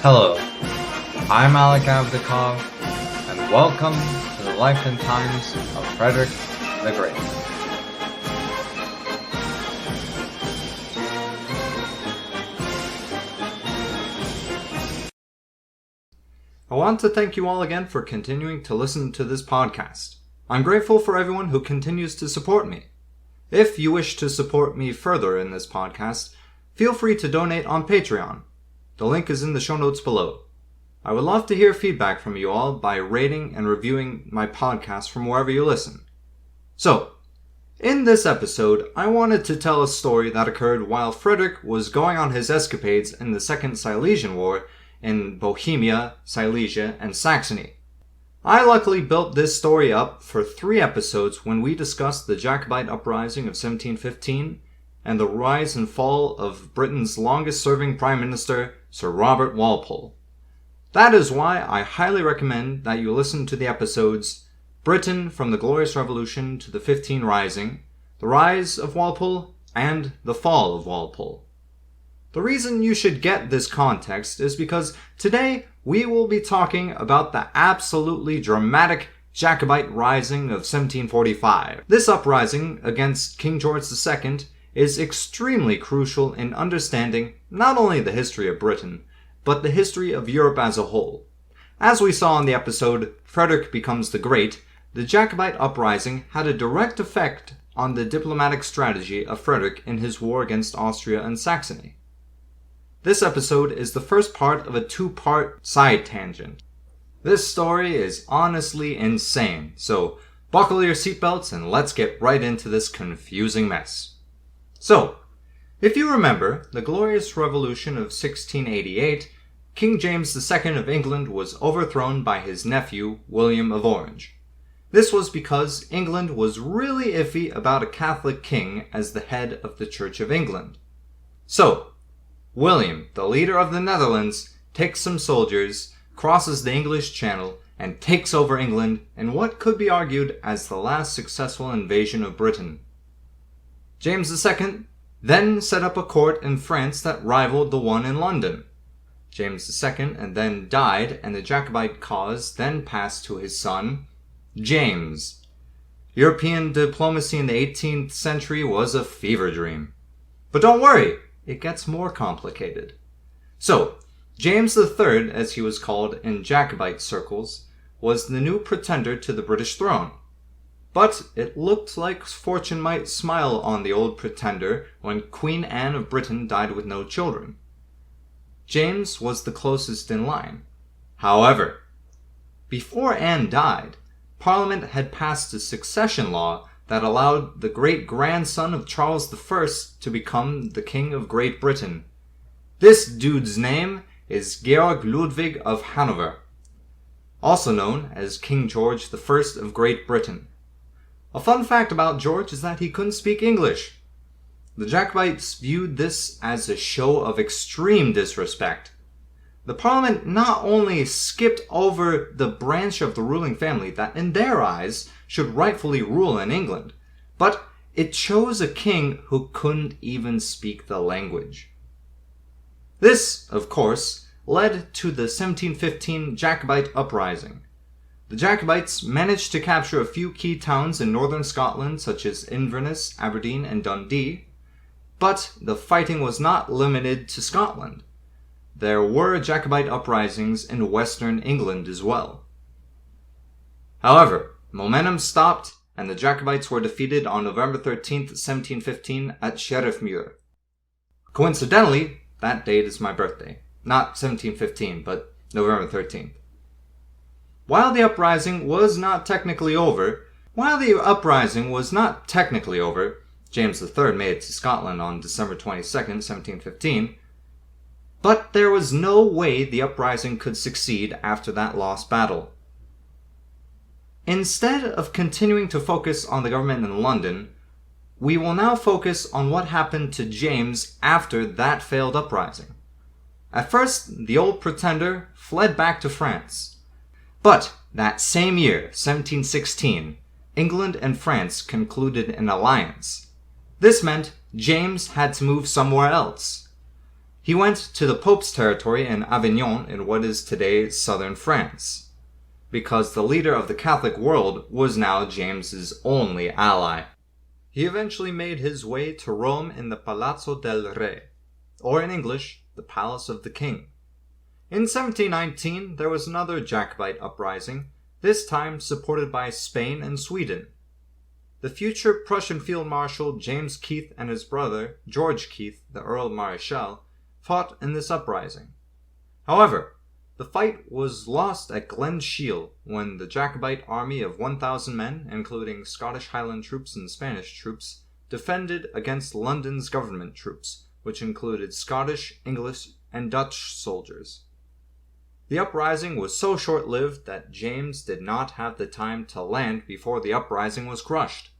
Hello, I'm Alec Avdakov, and welcome to the life and times of Frederick the Great. I want to thank you all again for continuing to listen to this podcast. I'm grateful for everyone who continues to support me. If you wish to support me further in this podcast, feel free to donate on Patreon. The link is in the show notes below. I would love to hear feedback from you all by rating and reviewing my podcast from wherever you listen. So, in this episode, I wanted to tell a story that occurred while Frederick was going on his escapades in the Second Silesian War in Bohemia, Silesia, and Saxony. I luckily built this story up for 3 episodes when we discussed the Jacobite uprising of 1715 and the rise and fall of Britain's longest-serving Prime Minister, Sir Robert Walpole. That is why I highly recommend that you listen to the episodes Britain from the Glorious Revolution to the 15 Rising, the Rise of Walpole, and the Fall of Walpole. The reason you should get this context is because today we will be talking about the absolutely dramatic Jacobite Rising of 1745. This uprising against King George II is extremely crucial in understanding not only the history of Britain, but the history of Europe as a whole. As we saw in the episode Frederick Becomes the Great, the Jacobite uprising had a direct effect on the diplomatic strategy of Frederick in his war against Austria and Saxony. This episode is the first part of a 2-part side tangent. This story is honestly insane, so buckle your seatbelts and let's get right into this confusing mess. So, if you remember the Glorious Revolution of 1688, King James II of England was overthrown by his nephew, William of Orange. This was because England was really iffy about a Catholic king as the head of the Church of England. So, William, the leader of the Netherlands, takes some soldiers, crosses the English Channel, and takes over England in what could be argued as the last successful invasion of Britain. James II then set up a court in France that rivaled the one in London. James II then died, and the Jacobite cause then passed to his son, James. European diplomacy in the 18th century was a fever dream. But don't worry, it gets more complicated. So, James III, as he was called in Jacobite circles, was the new pretender to the British throne. But it looked like fortune might smile on the old pretender when Queen Anne of Britain died with no children. James was the closest in line. However, before Anne died, Parliament had passed a succession law that allowed the great-grandson of Charles I to become the King of Great Britain. This dude's name is Georg Ludwig of Hanover, also known as King George I of Great Britain. A fun fact about George is that he couldn't speak English. The Jacobites viewed this as a show of extreme disrespect. The Parliament not only skipped over the branch of the ruling family that in their eyes should rightfully rule in England, but it chose a king who couldn't even speak the language. This, of course, led to the 1715 Jacobite uprising. The Jacobites managed to capture a few key towns in northern Scotland such as Inverness, Aberdeen, and Dundee, but the fighting was not limited to Scotland. There were Jacobite uprisings in western England as well. However, momentum stopped and the Jacobites were defeated on November 13th, 1715 at Sheriffmuir. Coincidentally, that date is my birthday. Not 1715, but November 13th. While the uprising was not technically over, James III made it to Scotland on December 22nd, 1715, but there was no way the uprising could succeed after that lost battle. Instead of continuing to focus on the government in London, we will now focus on what happened to James after that failed uprising. At first, the old pretender fled back to France. But that same year, 1716, England and France concluded an alliance. This meant James had to move somewhere else. He went to the Pope's territory in Avignon in what is today southern France, because the leader of the Catholic world was now James's only ally. He eventually made his way to Rome in the Palazzo del Re, or in English, the Palace of the King. In 1719, there was another Jacobite uprising, this time supported by Spain and Sweden. The future Prussian Field Marshal James Keith and his brother, George Keith, the Earl Mareschal, fought in this uprising. However, the fight was lost at Glen Shiel when the Jacobite army of 1,000 men, including Scottish Highland troops and Spanish troops, defended against London's government troops, which included Scottish, English, and Dutch soldiers. The uprising was so short-lived that James did not have the time to land before the uprising was crushed.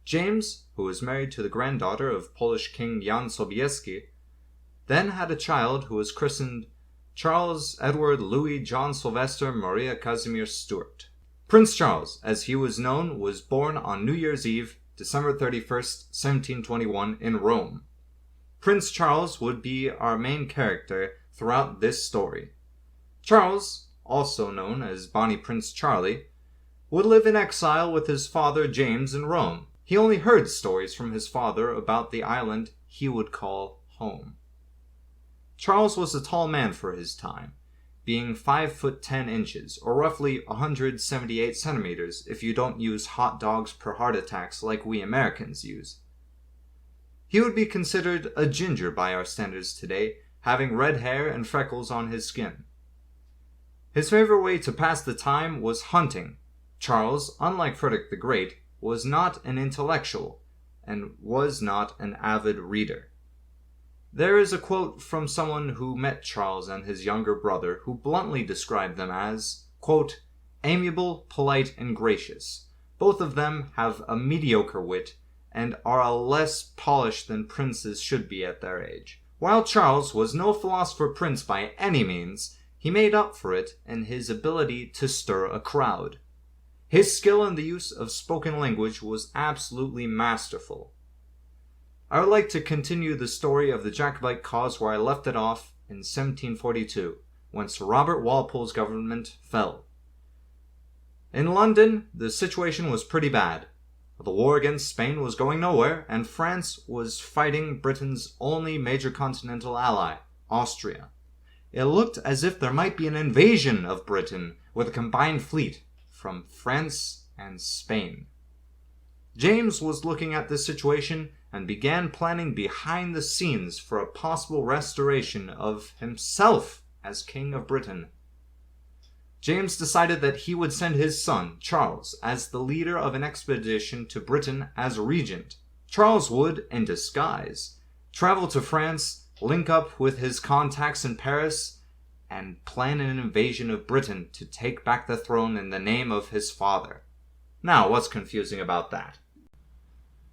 James, who was married to the granddaughter of Polish King Jan Sobieski, then had a child who was christened Charles Edward Louis John Sylvester Maria Casimir Stuart. Prince Charles, as he was known, was born on New Year's Eve, December 31st, 1721, in Rome. Prince Charles would be our main character throughout this story. Charles, also known as Bonnie Prince Charlie, would live in exile with his father James in Rome. He only heard stories from his father about the island he would call home. Charles was a tall man for his time, being 5 foot 10 inches, or roughly 178 centimeters if you don't use hot dogs per heart attacks like we Americans use. He would be considered a ginger by our standards today, having red hair and freckles on his skin. His favorite way to pass the time was hunting. Charles, unlike Frederick the Great, was not an intellectual, and was not an avid reader. There is a quote from someone who met Charles and his younger brother who bluntly described them as, quote, amiable, polite, and gracious. Both of them have a mediocre wit and are a less polished than princes should be at their age. While Charles was no philosopher prince by any means, he made up for it in his ability to stir a crowd. His skill in the use of spoken language was absolutely masterful. I would like to continue the story of the Jacobite cause where I left it off in 1742, when Sir Robert Walpole's government fell. In London, the situation was pretty bad. The war against Spain was going nowhere, and France was fighting Britain's only major continental ally, Austria. It looked as if there might be an invasion of Britain with a combined fleet from France and Spain. James was looking at this situation and began planning behind the scenes for a possible restoration of himself as King of Britain. James decided that he would send his son, Charles, as the leader of an expedition to Britain as regent. Charles would, in disguise, travel to France, link up with his contacts in Paris, and plan an invasion of Britain to take back the throne in the name of his father. Now, what's confusing about that?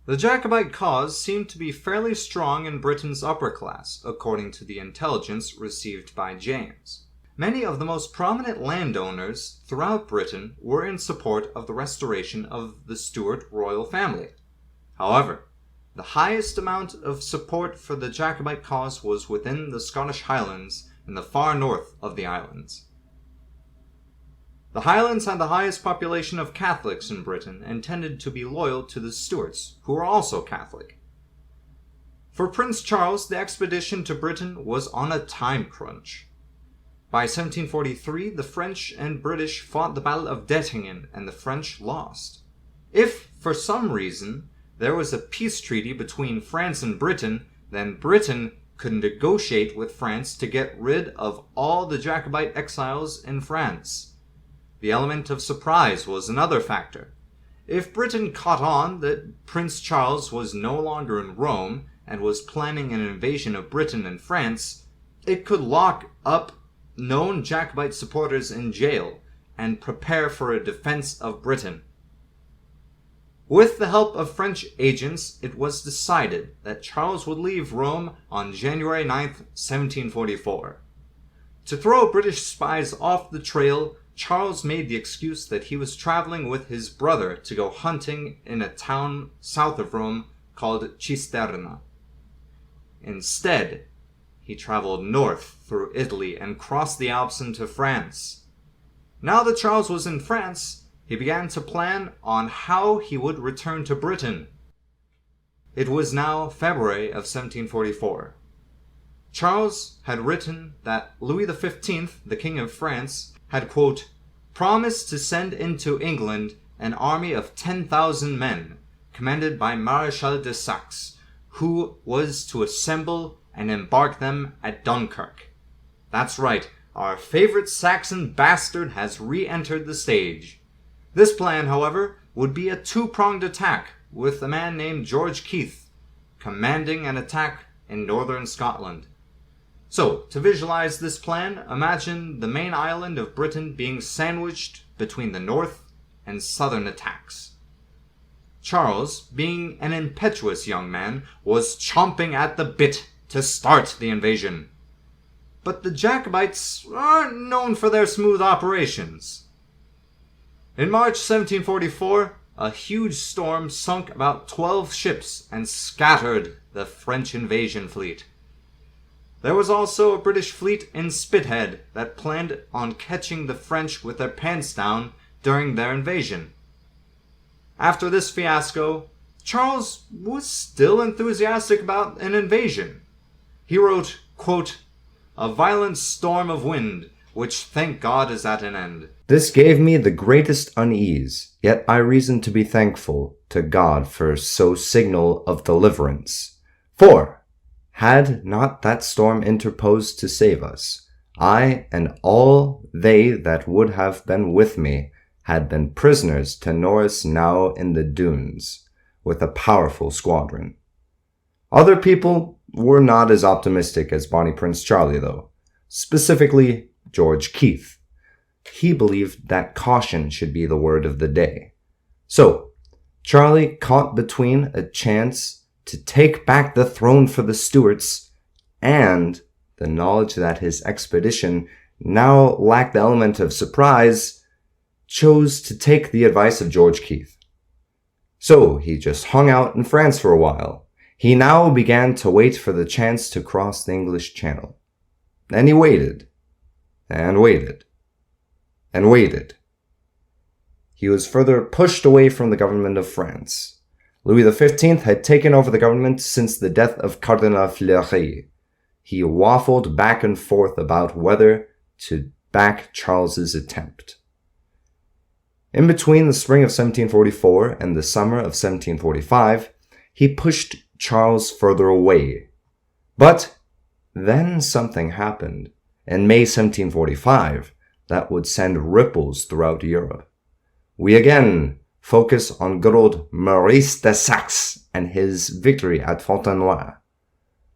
The Jacobite cause seemed to be fairly strong in Britain's upper class, according to the intelligence received by James. Many of the most prominent landowners throughout Britain were in support of the restoration of the Stuart royal family. However, the highest amount of support for the Jacobite cause was within the Scottish Highlands in the far north of the islands. The Highlands had the highest population of Catholics in Britain and tended to be loyal to the Stuarts, who were also Catholic. For Prince Charles, the expedition to Britain was on a time crunch. By 1743, the French and British fought the Battle of Dettingen, and the French lost. If, for some reason, there was a peace treaty between France and Britain, then Britain could negotiate with France to get rid of all the Jacobite exiles in France. The element of surprise was another factor. If Britain caught on that Prince Charles was no longer in Rome and was planning an invasion of Britain and France, it could lock up known Jacobite supporters in jail and prepare for a defense of Britain. With the help of French agents, it was decided that Charles would leave Rome on January 9, 1744. To throw British spies off the trail, Charles made the excuse that he was traveling with his brother to go hunting in a town south of Rome called Cisterna. Instead, he traveled north through Italy and crossed the Alps into France. Now that Charles was in France, he began to plan on how he would return to Britain. It was now February of 1744. Charles had written that Louis XV, the King of France, had, quote, promised to send into England an army of 10,000 men, commanded by Maréchal de Saxe, who was to assemble and embark them at Dunkirk. That's right, our favorite Saxon bastard has re-entered the stage. This plan, however, would be a two-pronged attack, with a man named George Keith commanding an attack in northern Scotland. So, to visualize this plan, imagine the main island of Britain being sandwiched between the north and southern attacks. Charles, being an impetuous young man, was chomping at the bit to start the invasion. But the Jacobites aren't known for their smooth operations. In March 1744, a huge storm sunk about 12 ships and scattered the French invasion fleet. There was also a British fleet in Spithead that planned on catching the French with their pants down during their invasion. After this fiasco, Charles was still enthusiastic about an invasion. He wrote, quote, a violent storm of wind, which thank God is at an end. This gave me the greatest unease, yet I reason to be thankful to God for so signal of deliverance. For, had not that storm interposed to save us, I and all they that would have been with me had been prisoners to Norris now in the dunes, with a powerful squadron. Other people were not as optimistic as Bonnie Prince Charlie, though, specifically George Keith. He believed that caution should be the word of the day. So, Charlie caught between a chance to take back the throne for the Stuarts and the knowledge that his expedition now lacked the element of surprise, chose to take the advice of George Keith. So he just hung out in France for a while. He now began to wait for the chance to cross the English Channel. And he waited, and waited, and waited. He was further pushed away from the government of France. Louis XV had taken over the government since the death of Cardinal Fleury. He waffled back and forth about whether to back Charles's attempt. In between the spring of 1744 and the summer of 1745, he pushed Charles further away. But then something happened in May 1745 that would send ripples throughout Europe. We again focus on good old Maurice de Saxe and his victory at Fontenoy.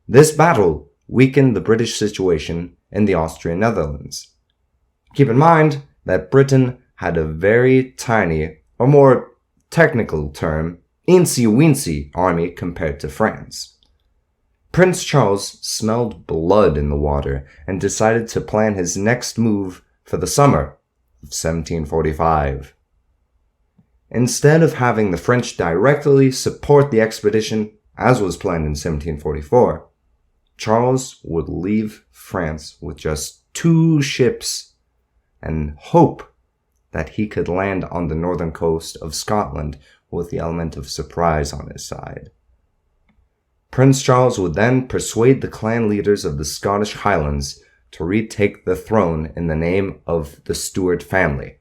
This battle weakened the British situation in the Austrian Netherlands. Keep in mind that Britain had a very tiny, or more technical term, incy-wincy army compared to France. Prince Charles smelled blood in the water and decided to plan his next move for the summer of 1745. Instead of having the French directly support the expedition, as was planned in 1744, Charles would leave France with just 2 ships and hope that he could land on the northern coast of Scotland with the element of surprise on his side. Prince Charles would then persuade the clan leaders of the Scottish Highlands to retake the throne in the name of the Stuart family.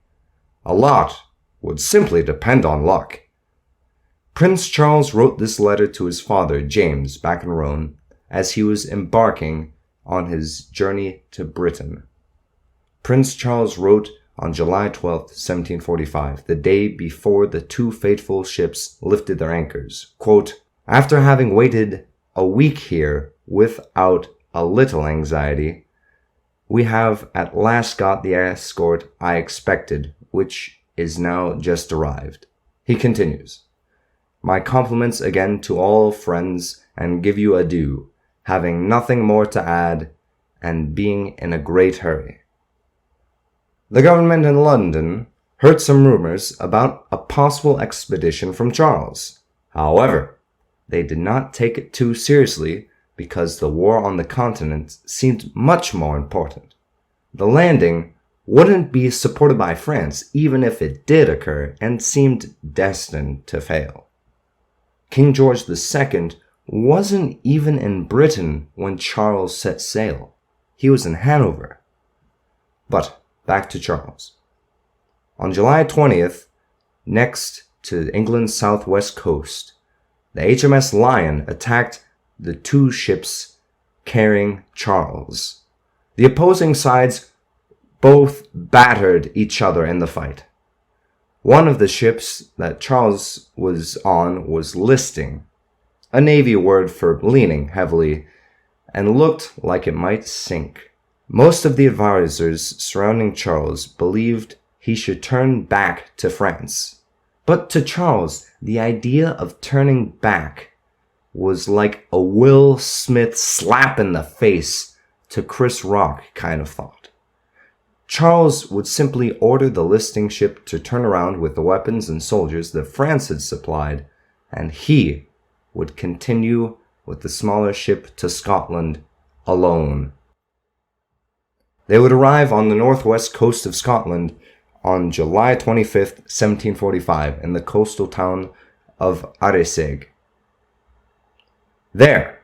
A lot would simply depend on luck. Prince Charles wrote this letter to his father, James, back in Rome, as he was embarking on his journey to Britain. Prince Charles wrote on July 12, 1745, the day before the 2 faithful ships lifted their anchors, quote, after having waited a week here without a little anxiety, we have at last got the escort I expected, which is now just arrived. He continues, my compliments again to all friends and give you adieu, having nothing more to add and being in a great hurry. The government in London heard some rumors about a possible expedition from Charles. However, they did not take it too seriously because the war on the continent seemed much more important. The landing wouldn't be supported by France even if it did occur and seemed destined to fail. King George II wasn't even in Britain when Charles set sail. He was in Hanover. But back to Charles. On July 20th, next to England's southwest coast, the HMS Lion attacked the two ships carrying Charles. The opposing sides both battered each other in the fight. One of the ships that Charles was on was listing, a Navy word for leaning heavily, and looked like it might sink. Most of the advisors surrounding Charles believed he should turn back to France. But to Charles, the idea of turning back was like a Will Smith slap in the face to Chris Rock kind of thought. Charles would simply order the listing ship to turn around with the weapons and soldiers that France had supplied, and he would continue with the smaller ship to Scotland alone. They would arrive on the northwest coast of Scotland on July 25th, 1745, in the coastal town of Arisaig. There,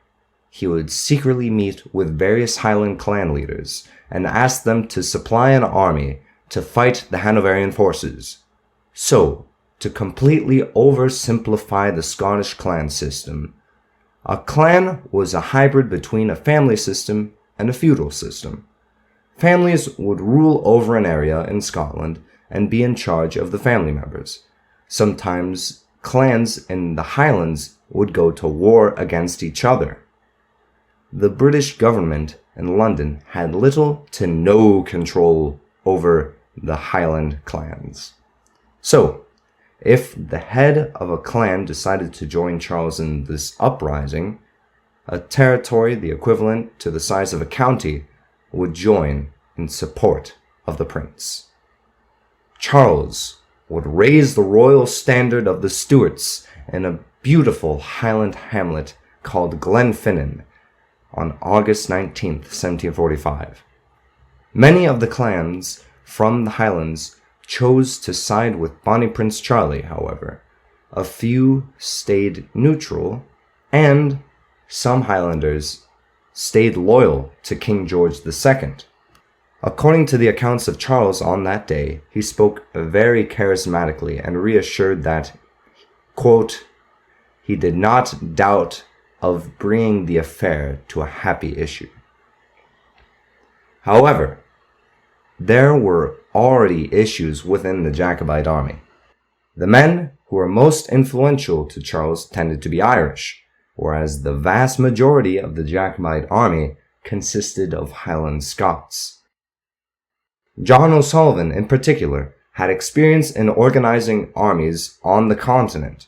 he would secretly meet with various Highland clan leaders and ask them to supply an army to fight the Hanoverian forces. So, to completely oversimplify the Scottish clan system, a clan was a hybrid between a family system and a feudal system. Families would rule over an area in Scotland and be in charge of the family members. Sometimes clans in the Highlands would go to war against each other. The British government in London had little to no control over the Highland clans. So, if the head of a clan decided to join Charles in this uprising, a territory the equivalent to the size of a county would join in support of the prince. Charles would raise the royal standard of the Stuarts in a beautiful Highland hamlet called Glenfinnan on August 19th, 1745. Many of the clans from the Highlands chose to side with Bonnie Prince Charlie, however. A few stayed neutral, and some Highlanders stayed loyal to King George II. According to the accounts of Charles on that day, he spoke very charismatically and reassured that, quote, he did not doubt of bringing the affair to a happy issue. However, there were already issues within the Jacobite army. The men who were most influential to Charles tended to be Irish, whereas the vast majority of the Jacobite army consisted of Highland Scots. John O'Sullivan, in particular, had experience in organizing armies on the continent.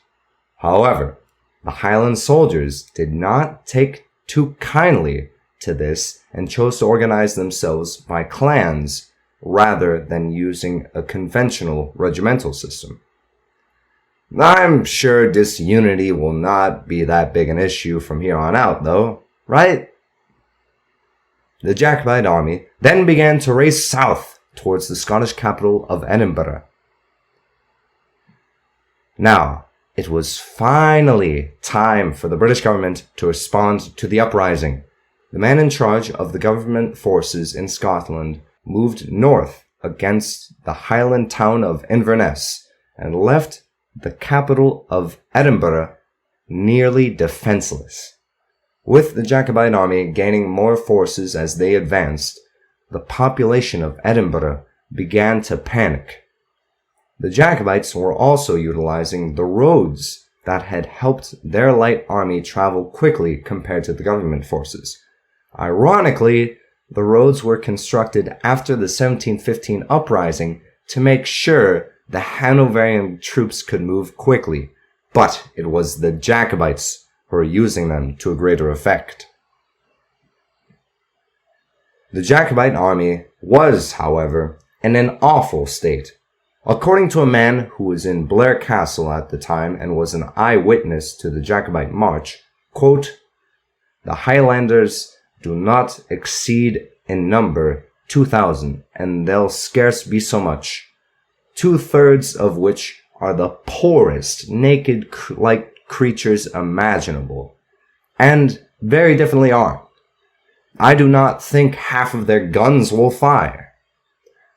However, the Highland soldiers did not take too kindly to this and chose to organize themselves by clans rather than using a conventional regimental system. I'm sure disunity will not be that big an issue from here on out, though, right? The Jacobite army then began to race south towards the Scottish capital of Edinburgh. Now, it was finally time for the British government to respond to the uprising. The man in charge of the government forces in Scotland moved north against the Highland town of Inverness and left the capital of Edinburgh nearly defenseless. With the Jacobite army gaining more forces as they advanced, the population of Edinburgh began to panic. The Jacobites were also utilizing the roads that had helped their light army travel quickly compared to the government forces. Ironically, the roads were constructed after the 1715 uprising to make sure the Hanoverian troops could move quickly, but it was the Jacobites who were using them to a greater effect. The Jacobite army was, however, in an awful state. According to a man who was in Blair Castle at the time and was an eyewitness to the Jacobite march, quote, The Highlanders do not exceed in number 2,000, and they'll scarce be so much, 2/3 of which are the poorest, naked-like creatures imaginable, and very definitely are. I do not think half of their guns will fire.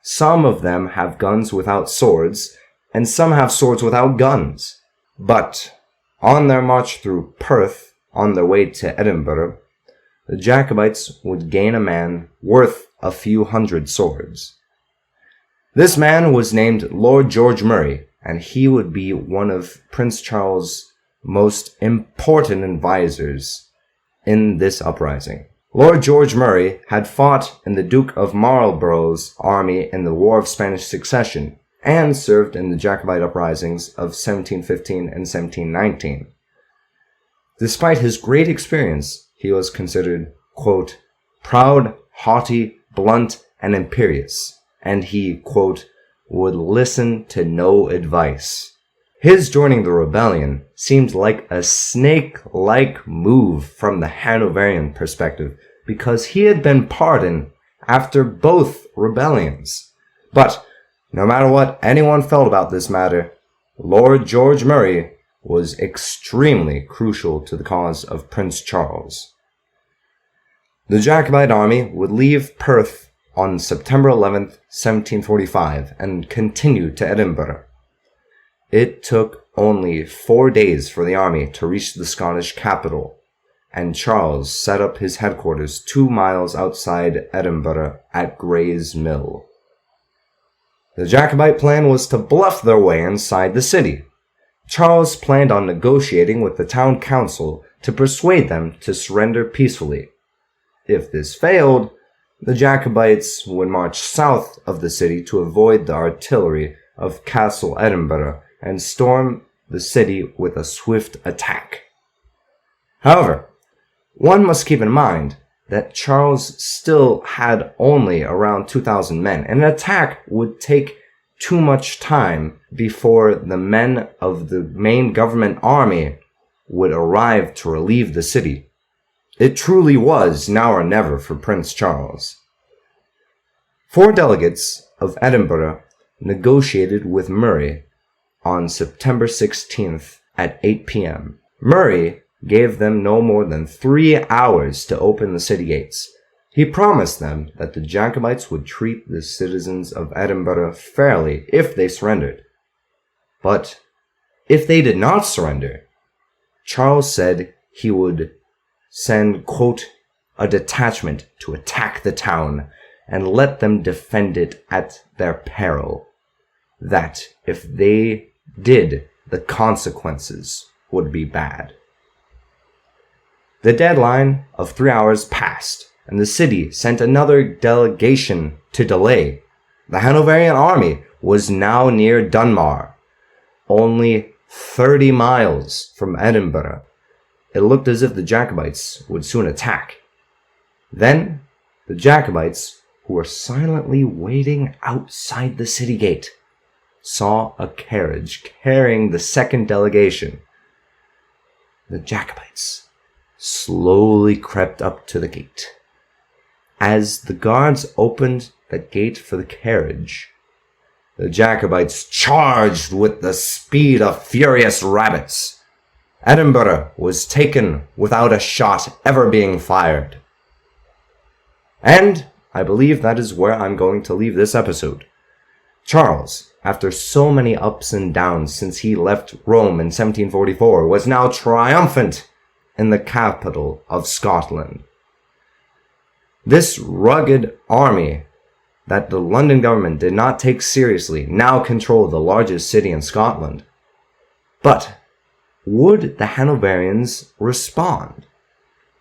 Some of them have guns without swords, and some have swords without guns. But on their march through Perth, on their way to Edinburgh, the Jacobites would gain a man worth a few hundred swords. This man was named Lord George Murray, and he would be one of Prince Charles' most important advisors in this uprising. Lord George Murray had fought in the Duke of Marlborough's army in the War of Spanish Succession and served in the Jacobite uprisings of 1715 and 1719. Despite his great experience, he was considered, quote, proud, haughty, blunt, and imperious, and he, quote, would listen to no advice. His joining the rebellion seemed like a snake-like move from the Hanoverian perspective because he had been pardoned after both rebellions. But no matter what anyone felt about this matter, Lord George Murray was extremely crucial to the cause of Prince Charles. The Jacobite army would leave Perth on September 11th, 1745, and continue to Edinburgh. It took only 4 days for the army to reach the Scottish capital, and Charles set up his headquarters 2 miles outside Edinburgh at Gray's Mill. The Jacobite plan was to bluff their way inside the city. Charles planned on negotiating with the town council to persuade them to surrender peacefully. If this failed, the Jacobites would march south of the city to avoid the artillery of Castle Edinburgh and storm the city with a swift attack. However, one must keep in mind that Charles still had only around 2,000 men, and an attack would take too much time before the men of the main government army would arrive to relieve the city. It truly was now or never for Prince Charles. 4 delegates of Edinburgh negotiated with Murray on September 16th at 8 p.m. Murray gave them no more than 3 hours to open the city gates. He promised them that the Jacobites would treat the citizens of Edinburgh fairly if they surrendered. But if they did not surrender, Charles said he would send, quote, a detachment to attack the town and let them defend it at their peril. That if they did, the consequences would be bad. The deadline of 3 hours passed, and the city sent another delegation to delay. The Hanoverian army was now near Dunbar, only 30 miles from Edinburgh. It looked as if the Jacobites would soon attack. Then, the Jacobites, who were silently waiting outside the city gate, saw a carriage carrying the second delegation. The Jacobites slowly crept up to the gate. As the guards opened the gate for the carriage, the Jacobites charged with the speed of furious rabbits. Edinburgh was taken without a shot ever being fired. And I believe that is where I'm going to leave this episode. Charles, after so many ups and downs since he left Rome in 1744, was now triumphant in the capital of Scotland. This rugged army that the London government did not take seriously now controlled the largest city in Scotland. But would the Hanoverians respond?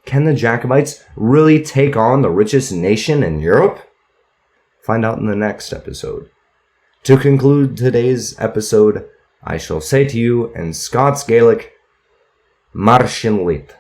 Can the Jacobites really take on the richest nation in Europe? Find out in the next episode. To conclude today's episode, I shall say to you in Scots Gaelic, Marshin Lit.